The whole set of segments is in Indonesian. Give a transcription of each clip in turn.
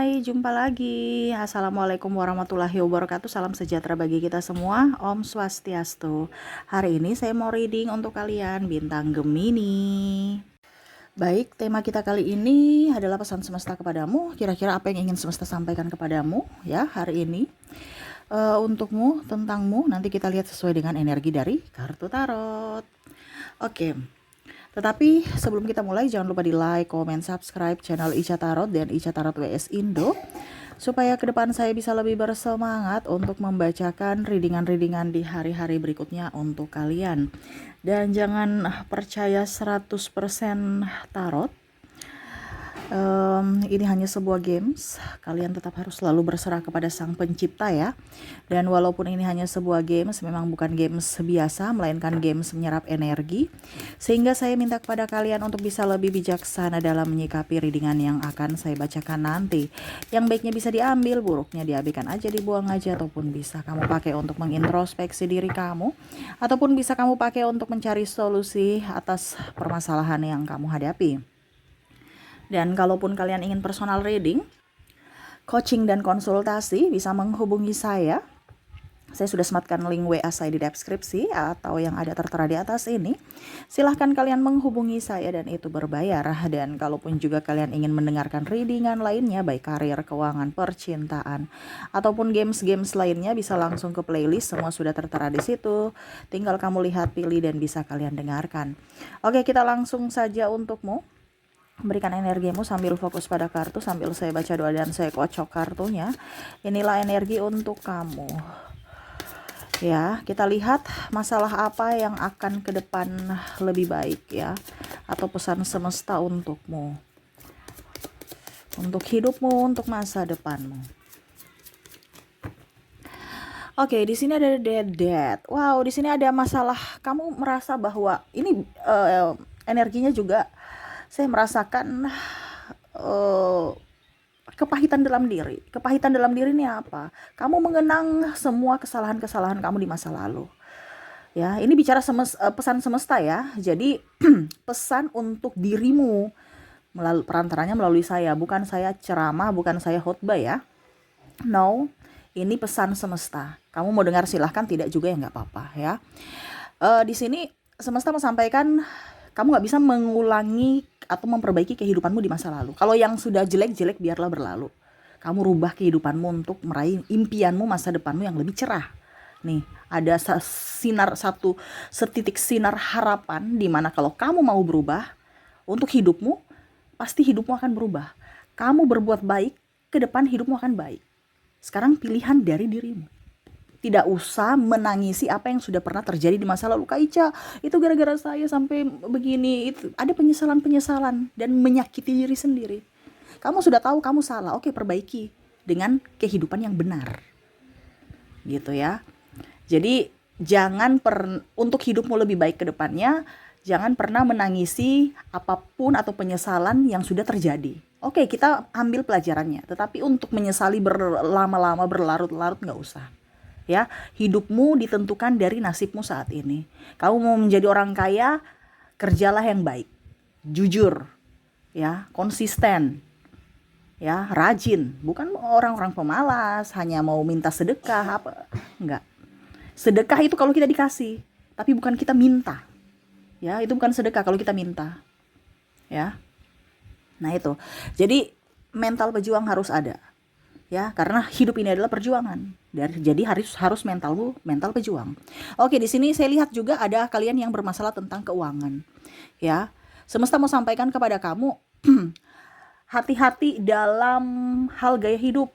Hai, jumpa lagi. Assalamualaikum warahmatullahi wabarakatuh. Salam sejahtera bagi kita semua. Om Swastiastu. Hari ini saya mau reading untuk kalian bintang Gemini. Baik, tema kita kali ini adalah pesan semesta kepadamu. Kira-kira apa yang ingin semesta sampaikan kepadamu ya hari ini? Untukmu, tentangmu, nanti kita lihat sesuai dengan energi dari kartu tarot. Oke. Tetapi sebelum kita mulai, jangan lupa di like, comment, subscribe channel Ica Tarot dan Ica Tarot WS Indo, supaya ke depan saya bisa lebih bersemangat untuk membacakan readingan-readingan di hari-hari berikutnya untuk kalian. Dan jangan percaya 100% tarot. Ini hanya sebuah games. Kalian tetap harus selalu berserah kepada sang pencipta ya. Dan walaupun ini hanya sebuah games, memang bukan games biasa, melainkan games menyerap energi. Sehingga saya minta kepada kalian untuk bisa lebih bijaksana dalam menyikapi readingan yang akan saya bacakan nanti. Yang baiknya bisa diambil, buruknya diabaikan aja, dibuang aja, ataupun bisa kamu pakai untuk mengintrospeksi diri kamu, ataupun bisa kamu pakai untuk mencari solusi atas permasalahan yang kamu hadapi. Dan kalaupun kalian ingin personal reading, coaching dan konsultasi, bisa menghubungi saya. Saya sudah sematkan link WA saya di deskripsi atau yang ada tertera di atas ini. Silahkan kalian menghubungi saya dan itu berbayar. Dan kalaupun juga kalian ingin mendengarkan readingan lainnya, baik karir, keuangan, percintaan, ataupun games-games lainnya, bisa langsung ke playlist. Semua sudah tertera di situ. Tinggal kamu lihat, pilih, dan bisa kalian dengarkan. Oke, kita langsung saja untukmu. Berikan energimu sambil fokus pada kartu, sambil saya baca doa dan saya kocok kartunya. Inilah energi untuk kamu. Ya, kita lihat masalah apa yang akan ke depan lebih baik ya. Atau pesan semesta untukmu. Untuk hidupmu, untuk masa depanmu. Oke, di sini ada dead. Wow, di sini ada masalah. Kamu merasa bahwa ini energinya juga, saya merasakan kepahitan dalam diri. Kepahitan dalam diri ini apa? Kamu mengenang semua kesalahan-kesalahan kamu di masa lalu. Ya, ini bicara pesan semesta ya. Jadi pesan untuk dirimu melalui perantaranya melalui saya. Bukan saya ceramah, bukan saya khotbah ya. No, ini pesan semesta. Kamu mau dengar silahkan, tidak juga ya nggak apa-apa ya. Di sini semesta mau sampaikan, kamu nggak bisa mengulangi atau memperbaiki kehidupanmu di masa lalu. Kalau yang sudah jelek-jelek biarlah berlalu. Kamu rubah kehidupanmu untuk meraih impianmu masa depanmu yang lebih cerah. Nih, ada setitik sinar harapan di mana kalau kamu mau berubah untuk hidupmu, pasti hidupmu akan berubah. Kamu berbuat baik, ke depan hidupmu akan baik. Sekarang pilihan dari dirimu. Tidak usah menangisi apa yang sudah pernah terjadi di masa lalu. Kak Ica, itu gara-gara saya sampai begini. Itu ada penyesalan-penyesalan dan menyakiti diri sendiri. Kamu sudah tahu kamu salah, oke, perbaiki dengan kehidupan yang benar. Gitu ya. Jadi jangan untuk hidupmu lebih baik ke depannya, jangan pernah menangisi apapun atau penyesalan yang sudah terjadi. Oke, kita ambil pelajarannya, tetapi untuk menyesali berlama-lama, berlarut-larut, nggak usah. Ya, hidupmu ditentukan dari nasibmu saat ini. Kamu mau menjadi orang kaya, kerjalah yang baik, jujur, ya, konsisten, ya, rajin. Bukan orang-orang pemalas, hanya mau minta sedekah apa, enggak. Sedekah itu kalau kita dikasih, tapi bukan kita minta. Ya, itu bukan sedekah kalau kita minta. Ya. Nah, itu. Jadi mental pejuang harus ada. Ya, karena hidup ini adalah perjuangan. Jadi harus mental pejuang. Oke, di sini saya lihat juga ada kalian yang bermasalah tentang keuangan. Ya, semesta mau sampaikan kepada kamu, hati-hati dalam hal gaya hidup.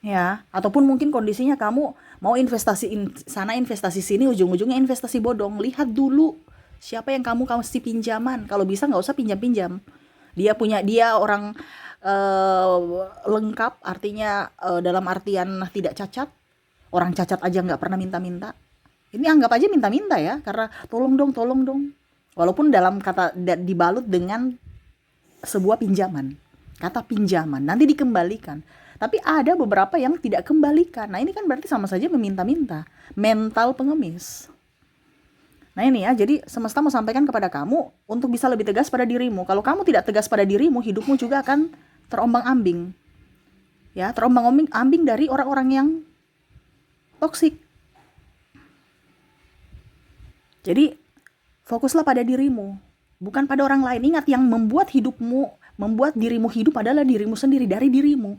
Ya, ataupun mungkin kondisinya kamu mau investasi sana, investasi sini, ujung-ujungnya investasi bodong. Lihat dulu siapa yang kamu kasih pinjaman. Kalau bisa nggak usah pinjam-pinjam. Dia orang lengkap, artinya dalam artian tidak cacat. Orang cacat aja nggak pernah minta-minta. Ini anggap aja minta-minta ya, karena tolong dong. Walaupun dalam kata dibalut dengan sebuah pinjaman, kata pinjaman nanti dikembalikan. Tapi ada beberapa yang tidak kembalikan. Nah, ini kan berarti sama saja meminta-minta, mental pengemis. Nah ini ya, jadi semesta mau sampaikan kepada kamu untuk bisa lebih tegas pada dirimu. Kalau kamu tidak tegas pada dirimu, hidupmu juga akan terombang-ambing. Ya, terombang-ambing dari orang-orang yang toksik. Jadi fokuslah pada dirimu, bukan pada orang lain. Ingat, yang membuat dirimu hidup adalah dirimu sendiri, dari dirimu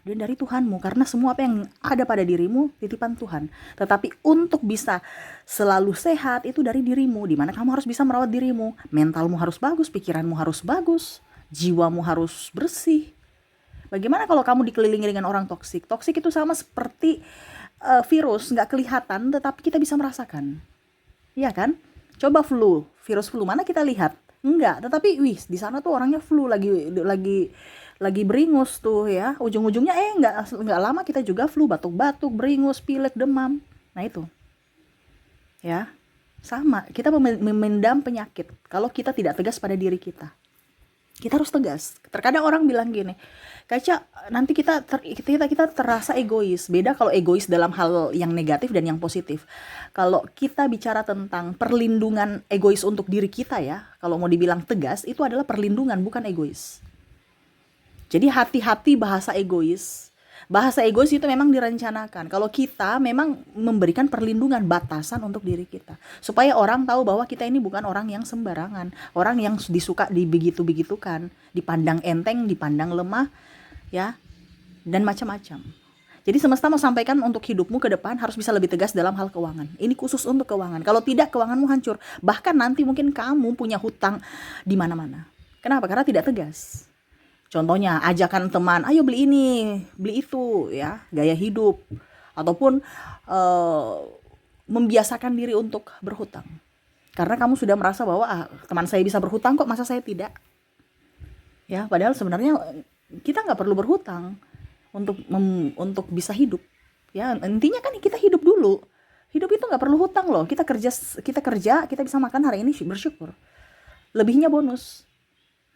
dan dari Tuhanmu. Karena semua apa yang ada pada dirimu titipan Tuhan. Tetapi untuk bisa selalu sehat itu dari dirimu, dimana kamu harus bisa merawat dirimu. Mentalmu harus bagus, pikiranmu harus bagus, jiwamu harus bersih. Bagaimana kalau kamu dikelilingi dengan orang toksik? Toksik itu sama seperti virus, nggak kelihatan tetapi kita bisa merasakan. Iya kan? Coba virus flu mana kita lihat? Enggak, tetapi di sana tuh orangnya flu lagi beringus tuh ya. Ujung-ujungnya enggak lama kita juga flu, batuk-batuk, beringus, pilek, demam. Nah itu. Ya. Sama, kita memendam penyakit kalau kita tidak tegas pada diri kita. Kita harus tegas. Terkadang orang bilang gini, Kaca, nanti kita terasa egois. Beda kalau egois dalam hal yang negatif dan yang positif. Kalau kita bicara tentang perlindungan egois untuk diri kita ya, kalau mau dibilang tegas, itu adalah perlindungan, bukan egois. Jadi hati-hati bahasa egois. Bahasa egois itu memang direncanakan. Kalau kita memang memberikan perlindungan, batasan untuk diri kita. Supaya orang tahu bahwa kita ini bukan orang yang sembarangan. Orang yang disuka dibegitu-begitukan. Dipandang enteng, dipandang lemah. Ya, dan macam-macam. Jadi semesta mau sampaikan untuk hidupmu ke depan harus bisa lebih tegas dalam hal keuangan. Ini khusus untuk keuangan. Kalau tidak, keuanganmu hancur. Bahkan nanti mungkin kamu punya hutang di mana-mana. Kenapa? Karena tidak tegas. Contohnya, ajakan teman, ayo beli ini, beli itu, ya, gaya hidup. Ataupun membiasakan diri untuk berhutang. Karena kamu sudah merasa bahwa teman saya bisa berhutang kok, masa saya tidak? Ya, padahal sebenarnya kita nggak perlu berhutang untuk bisa hidup. Ya, intinya kan kita hidup dulu. Hidup itu nggak perlu hutang loh. Kita kerja, kita bisa makan hari ini, bersyukur. Lebihnya bonus.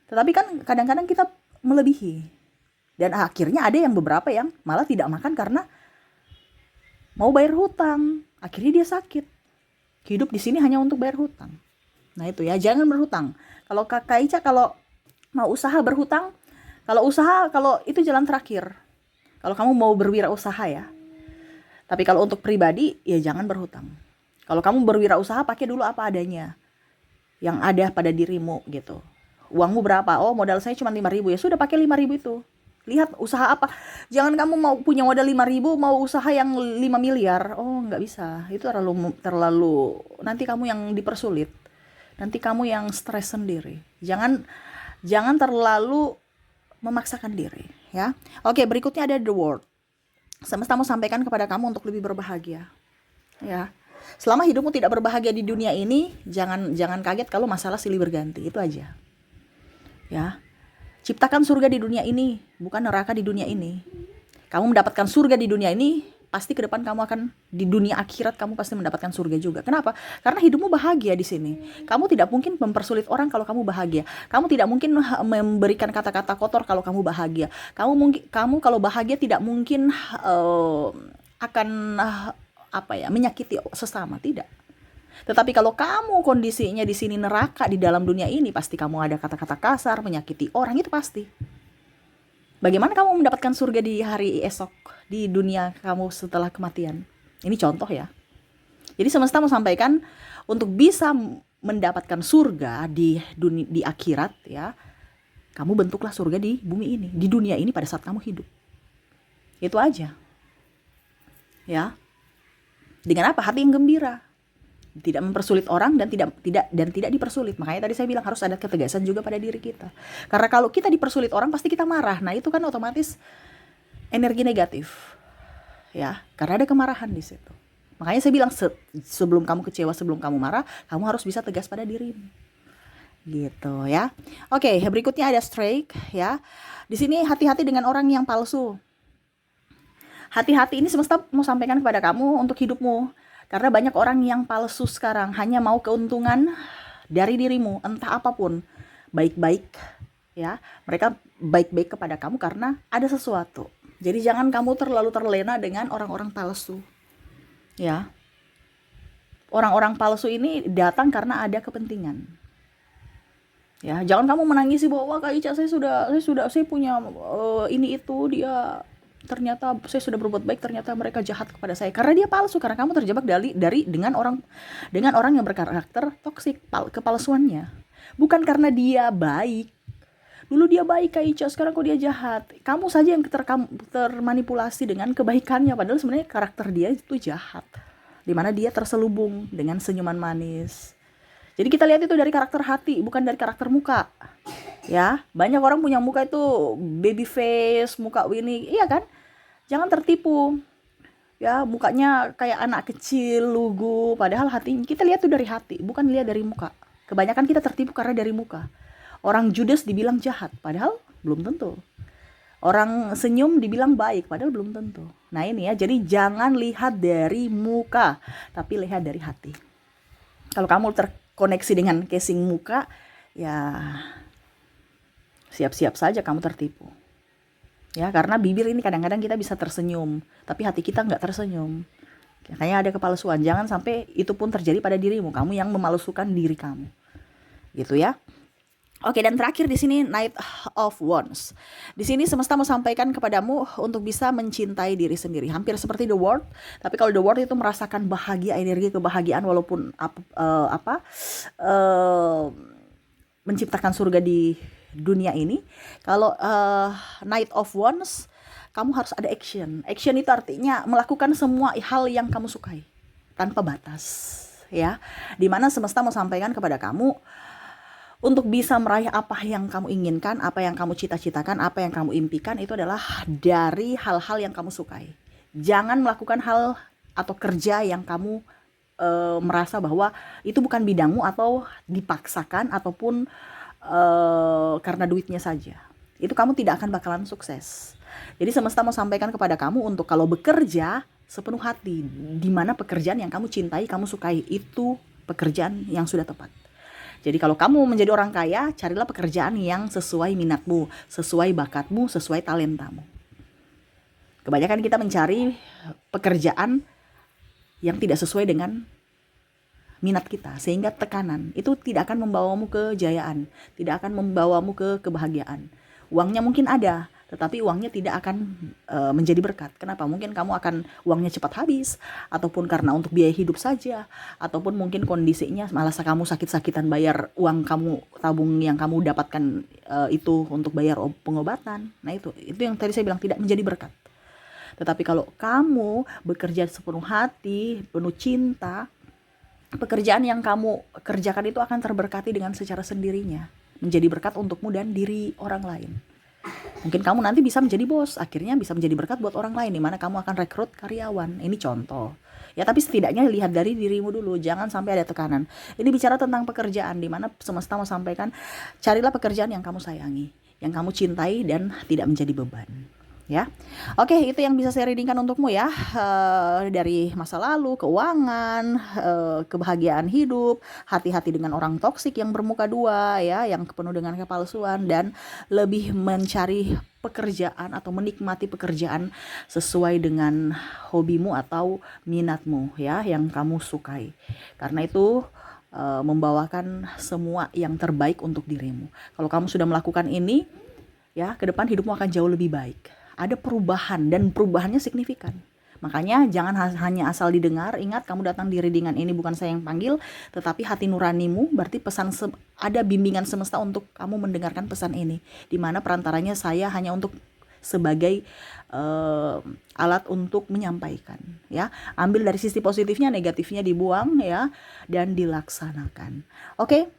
Tetapi kan kadang-kadang kita melebihi. Dan akhirnya ada yang beberapa yang malah tidak makan karena mau bayar hutang. Akhirnya dia sakit. Hidup di sini hanya untuk bayar hutang. Nah itu ya, jangan berhutang. Kalau Kakak Ica kalau mau usaha berhutang, kalau itu jalan terakhir. Kalau kamu mau berwirausaha ya. Tapi kalau untuk pribadi ya jangan berhutang. Kalau kamu berwirausaha pakai dulu apa adanya. Yang ada pada dirimu gitu. Uangmu berapa? Oh, modal saya cuma 5.000 ya. Sudah pakai 5.000 itu. Lihat usaha apa. Jangan kamu mau punya modal 5.000 mau usaha yang 5 miliar. Oh, nggak bisa. Itu terlalu nanti kamu yang dipersulit. Nanti kamu yang stres sendiri. Jangan terlalu memaksakan diri, ya. Oke, berikutnya ada the word. Semesta mau sampaikan kepada kamu untuk lebih berbahagia. Ya. Selama hidupmu tidak berbahagia di dunia ini, jangan kaget kalau masalah silih berganti. Itu aja. Ya, ciptakan surga di dunia ini, bukan neraka di dunia ini. Kamu mendapatkan surga di dunia ini, pasti ke depan kamu akan di dunia akhirat kamu pasti mendapatkan surga juga. Kenapa? Karena hidupmu bahagia di sini. Kamu tidak mungkin mempersulit orang kalau kamu bahagia. Kamu tidak mungkin memberikan kata-kata kotor kalau kamu bahagia. Kamu kalau bahagia tidak mungkin akan menyakiti sesama, tidak. Tetapi kalau kamu kondisinya di sini neraka di dalam dunia ini, pasti kamu ada kata-kata kasar, menyakiti orang, itu pasti. Bagaimana kamu mendapatkan surga di hari esok, di dunia kamu setelah kematian? Ini contoh ya. Jadi semesta mau sampaikan untuk bisa mendapatkan surga di akhirat ya, kamu bentuklah surga di bumi ini, di dunia ini pada saat kamu hidup. Itu aja. Ya. Dengan apa? Hati yang gembira. Tidak mempersulit orang dan tidak dipersulit. Makanya tadi saya bilang harus ada ketegasan juga pada diri kita. Karena kalau kita dipersulit orang pasti kita marah. Nah, itu kan otomatis energi negatif. Ya, karena ada kemarahan di situ. Makanya saya bilang sebelum kamu kecewa, sebelum kamu marah, kamu harus bisa tegas pada dirimu. Gitu ya. Oke, berikutnya ada strike ya. Di sini hati-hati dengan orang yang palsu. Hati-hati, ini semesta mau sampaikan kepada kamu untuk hidupmu. Karena banyak orang yang palsu sekarang, hanya mau keuntungan dari dirimu, entah apapun. Baik-baik ya. Mereka baik-baik kepada kamu karena ada sesuatu. Jadi jangan kamu terlalu terlena dengan orang-orang palsu. Ya. Orang-orang palsu ini datang karena ada kepentingan. Ya, jangan kamu menangisi bahwa Kak Ica saya punya ini itu dia ternyata saya sudah berbuat baik, ternyata mereka jahat kepada saya. Karena dia palsu, karena kamu terjebak dari dengan orang yang berkarakter toksik, kepalsuannya. Bukan karena dia baik. Dulu dia baik Kak Ica, sekarang kok dia jahat. Kamu saja yang termanipulasi dengan kebaikannya, padahal sebenarnya karakter dia itu jahat. Dimana dia terselubung dengan senyuman manis. Jadi kita lihat itu dari karakter hati, bukan dari karakter muka. Ya, banyak orang punya muka itu baby face, muka Winnie, iya kan? Jangan tertipu. Ya, mukanya kayak anak kecil, lugu, padahal hatinya kita lihat tuh dari hati, bukan lihat dari muka. Kebanyakan kita tertipu karena dari muka. Orang judes dibilang jahat, padahal belum tentu. Orang senyum dibilang baik, padahal belum tentu. Nah ini ya, jadi jangan lihat dari muka, tapi lihat dari hati. Kalau kamu terkoneksi dengan casing muka, ya siap-siap saja kamu tertipu. Ya, karena bibir ini kadang-kadang kita bisa tersenyum, tapi hati kita nggak tersenyum. Kayaknya ada kepalsuan. Jangan sampai itu pun terjadi pada dirimu, kamu yang memalsukan diri kamu. Gitu ya. Oke, dan terakhir di sini Knight of Wands. Di sini semesta mau sampaikan kepadamu untuk bisa mencintai diri sendiri. Hampir seperti The World, tapi kalau The World itu merasakan bahagia, energi kebahagiaan walaupun menciptakan surga di dunia ini. Kalau Knight of Wands, kamu harus ada action. Action itu artinya melakukan semua hal yang kamu sukai tanpa batas, ya. Dimana semesta mau sampaikan kepada kamu untuk bisa meraih apa yang kamu inginkan, apa yang kamu cita-citakan, apa yang kamu impikan, itu adalah dari hal-hal yang kamu sukai. Jangan melakukan hal atau kerja yang kamu merasa bahwa itu bukan bidangmu, atau dipaksakan, ataupun karena duitnya saja. Itu kamu tidak akan bakalan sukses. Jadi semesta mau sampaikan kepada kamu untuk kalau bekerja sepenuh hati, di mana pekerjaan yang kamu cintai, kamu sukai, itu pekerjaan yang sudah tepat. Jadi kalau kamu menjadi orang kaya, carilah pekerjaan yang sesuai minatmu, sesuai bakatmu, sesuai talentamu. Kebanyakan kita mencari pekerjaan yang tidak sesuai dengan minat kita, sehingga tekanan. Itu tidak akan membawamu ke kejayaan, tidak akan membawamu ke kebahagiaan. Uangnya mungkin ada, tetapi uangnya tidak akan menjadi berkat. Kenapa? Mungkin kamu akan uangnya cepat habis, ataupun karena untuk biaya hidup saja, ataupun mungkin kondisinya malah kamu sakit-sakitan bayar uang kamu tabung yang kamu dapatkan itu untuk bayar pengobatan. Nah itu yang tadi saya bilang tidak menjadi berkat. Tetapi kalau kamu bekerja sepenuh hati, penuh cinta, pekerjaan yang kamu kerjakan itu akan terberkati dengan secara sendirinya, menjadi berkat untukmu dan diri orang lain. Mungkin kamu nanti bisa menjadi bos, akhirnya bisa menjadi berkat buat orang lain, di mana kamu akan rekrut karyawan. Ini contoh. Ya, tapi setidaknya lihat dari dirimu dulu, jangan sampai ada tekanan. Ini bicara tentang pekerjaan, di mana semesta mau sampaikan, carilah pekerjaan yang kamu sayangi, yang kamu cintai, dan tidak menjadi beban. Ya, oke, itu yang bisa saya readingkan untukmu ya, dari masa lalu, keuangan, kebahagiaan hidup, hati-hati dengan orang toksik yang bermuka dua ya, yang penuh dengan kepalsuan, dan lebih mencari pekerjaan atau menikmati pekerjaan sesuai dengan hobimu atau minatmu ya, yang kamu sukai. Karena itu membawakan semua yang terbaik untuk dirimu. Kalau kamu sudah melakukan ini, ya, ke depan hidupmu akan jauh lebih baik. Ada perubahan, dan perubahannya signifikan. Makanya jangan hanya asal didengar. Ingat, kamu datang di readingan ini bukan saya yang panggil, tetapi hati nuranimu. Berarti ada bimbingan semesta untuk kamu mendengarkan pesan ini, dimana perantaranya saya hanya untuk sebagai alat untuk menyampaikan ya. Ambil dari sisi positifnya, negatifnya dibuang ya, dan dilaksanakan. Oke.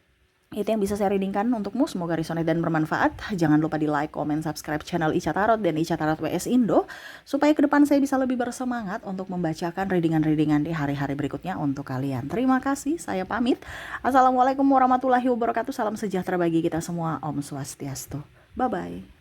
Itu yang bisa saya readingkan untukmu, semoga resonate dan bermanfaat. Jangan lupa di like, comment, subscribe channel Ica Tarot dan Ica Tarot WS Indo, supaya ke depan saya bisa lebih bersemangat untuk membacakan readingan-readingan di hari-hari berikutnya untuk kalian. Terima kasih, saya pamit. Assalamualaikum warahmatullahi wabarakatuh, salam sejahtera bagi kita semua, Om Swastiastu. Bye-bye.